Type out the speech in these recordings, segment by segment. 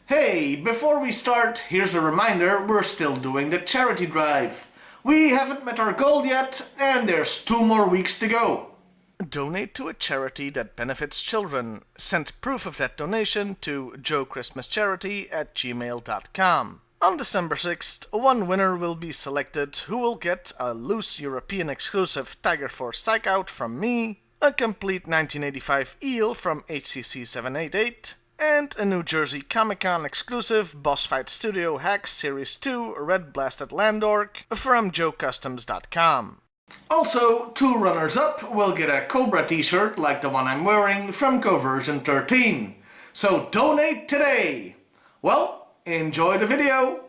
Hey, before we start, here's a reminder, we're still doing the charity drive. We haven't met our goal yet, and there's 2 more weeks to go. Donate to a charity that benefits children. Send proof of that donation to joechristmascharity@gmail.com. On December 6th, one winner will be selected who will get a loose European exclusive Tiger Force Psych Out from me, a complete 1985 eel from HCC 788, and a New Jersey Comic-Con exclusive Boss Fight Studio Hacks Series 2 Red Blasted Landork from joecustoms.com. Also, 2 runners-up will get a Cobra t-shirt like the one I'm wearing from Coversion 13. So donate today! Well, enjoy the video!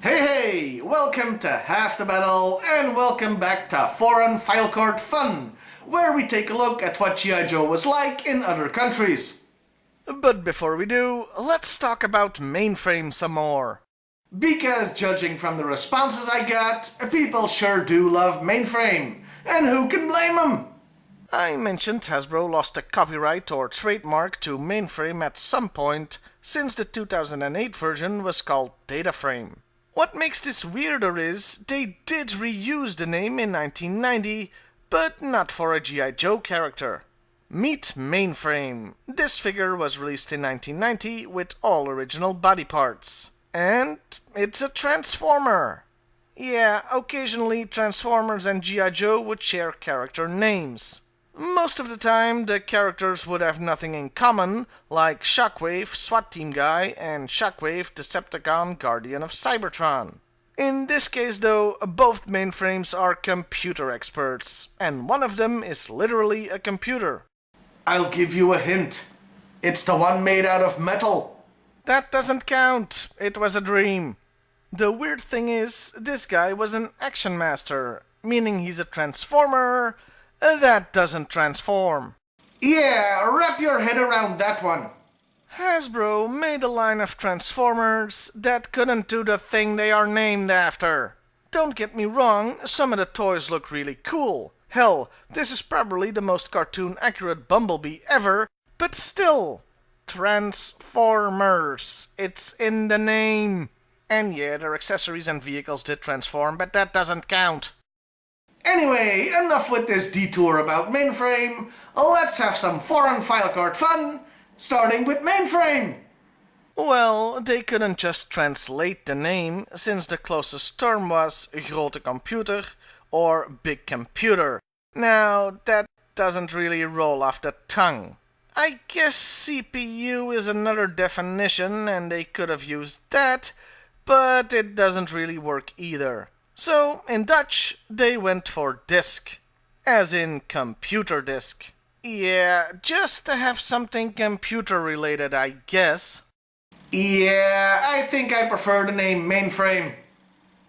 Hey, welcome to Half the Battle, and welcome back to Foreign Filecard Fun, where we take a look at what G.I.Joe was like in other countries. But before we do, let's talk about Mainframe some more. Because judging from the responses I got, people sure do love Mainframe, and who can blame them? I mentioned Hasbro lost a copyright or trademark to Mainframe at some point, since the 2008 version was called Dataframe. What makes this weirder is they did reuse the name in 1990, but not for a G.I. Joe character. Meet Mainframe. This figure was released in 1990 with all original body parts. And it's a Transformer. Yeah, occasionally Transformers and G.I. Joe would share character names. Most of the time, the characters would have nothing in common, like Shockwave, SWAT Team Guy, and Shockwave, Decepticon, Guardian of Cybertron. In this case, though, both Mainframes are computer experts, and one of them is literally a computer. I'll give you a hint. It's the one made out of metal. That doesn't count. It was a dream. The weird thing is, this guy was an action master, meaning he's a Transformer that doesn't transform. Yeah, wrap your head around that one. Hasbro made a line of Transformers that couldn't do the thing they are named after. Don't get me wrong, some of the toys look really cool. Hell, this is probably the most cartoon-accurate Bumblebee ever, but still. Transformers. It's in the name. And yeah, their accessories and vehicles did transform, but that doesn't count. Anyway, enough with this detour about Mainframe. Let's have some foreign Filecard fun, starting with Mainframe. Well, they couldn't just translate the name, since the closest term was grote computer, or big computer. Now, that doesn't really roll off the tongue. I guess CPU is another definition, and they could have used that, but it doesn't really work either. So, in Dutch, they went for disk, as in computer disk. Yeah, just to have something computer-related, I guess. Yeah, I think I prefer the name Mainframe.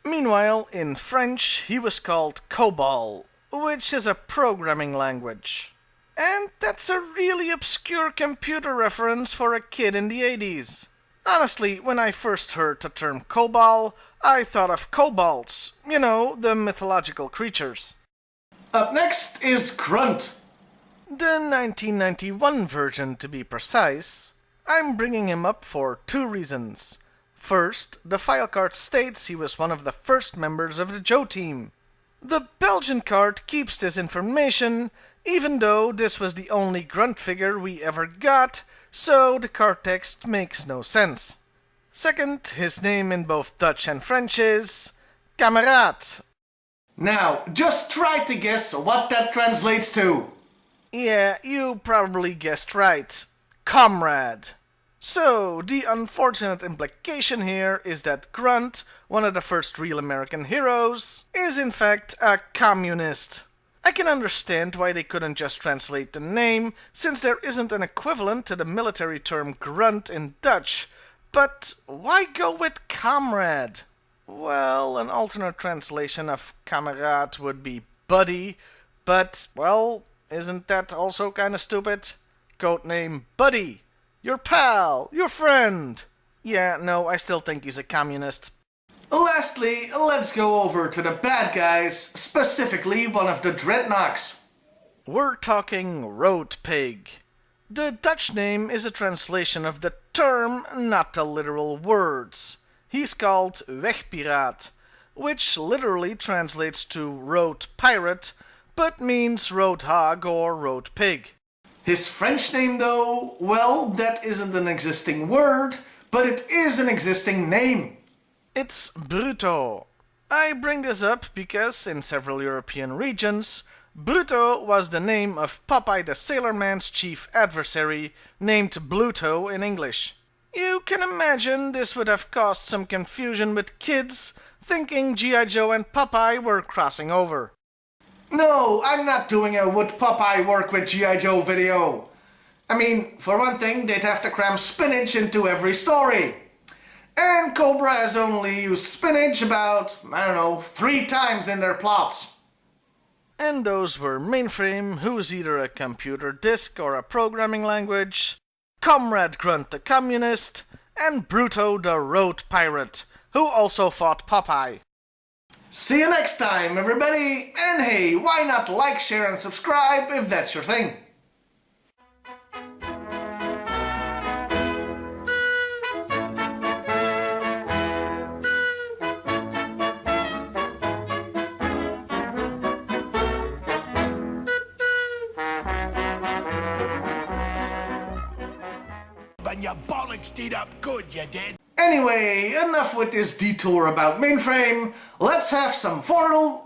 Meanwhile, in French, he was called COBOL, which is a programming language. And that's a really obscure computer reference for a kid in the 80s. Honestly, when I first heard the term COBOL, I thought of kobolds, you know, the mythological creatures. Up next is Grunt. The 1991 version, to be precise. I'm bringing him up for 2 reasons. First, the file card states he was one of the first members of the Joe team. The Belgian card keeps this information, even though this was the only Grunt figure we ever got, so the card text makes no sense. Second, his name in both Dutch and French is Kameraad. Now, just try to guess what that translates to. Yeah, you probably guessed right. Comrade. So, the unfortunate implication here is that Grunt, one of the first real American heroes, is in fact a communist. I can understand why they couldn't just translate the name, since there isn't an equivalent to the military term grunt in Dutch. But why go with comrade? Well, an alternate translation of kameraad would be buddy, but, well, isn't that also kinda stupid? Codename Buddy. Your pal, your friend. Yeah, no, I still think he's a communist. Lastly, let's go over to the bad guys, specifically one of the Dreadnoks. We're talking Road Pig. The Dutch name is a translation of the term, not the literal words. He's called Wegpiraat, which literally translates to road pirate, but means road hog or road pig. His French name though, well, that isn't an existing word, but it is an existing name. It's Bruto. I bring this up because in several European regions, Bruto was the name of Popeye the Sailor Man's chief adversary, named Bluto in English. You can imagine this would have caused some confusion with kids, thinking G.I.Joe and Popeye were crossing over. No, I'm not doing a Would Popeye Work with G.I. Joe video. I mean, for one thing, they'd have to cram spinach into every story. And Cobra has only used spinach about, 3 times in their plots. And those were Mainframe, who's either a computer disk or a programming language, Comrade Grunt the Communist, and Bruto the Road Pirate, who also fought Popeye. See you next time, everybody! And hey, why not like, share, and subscribe if that's your thing? And your bollocks did up good, you did. Anyway, enough with this detour about Mainframe. Let's have some follow.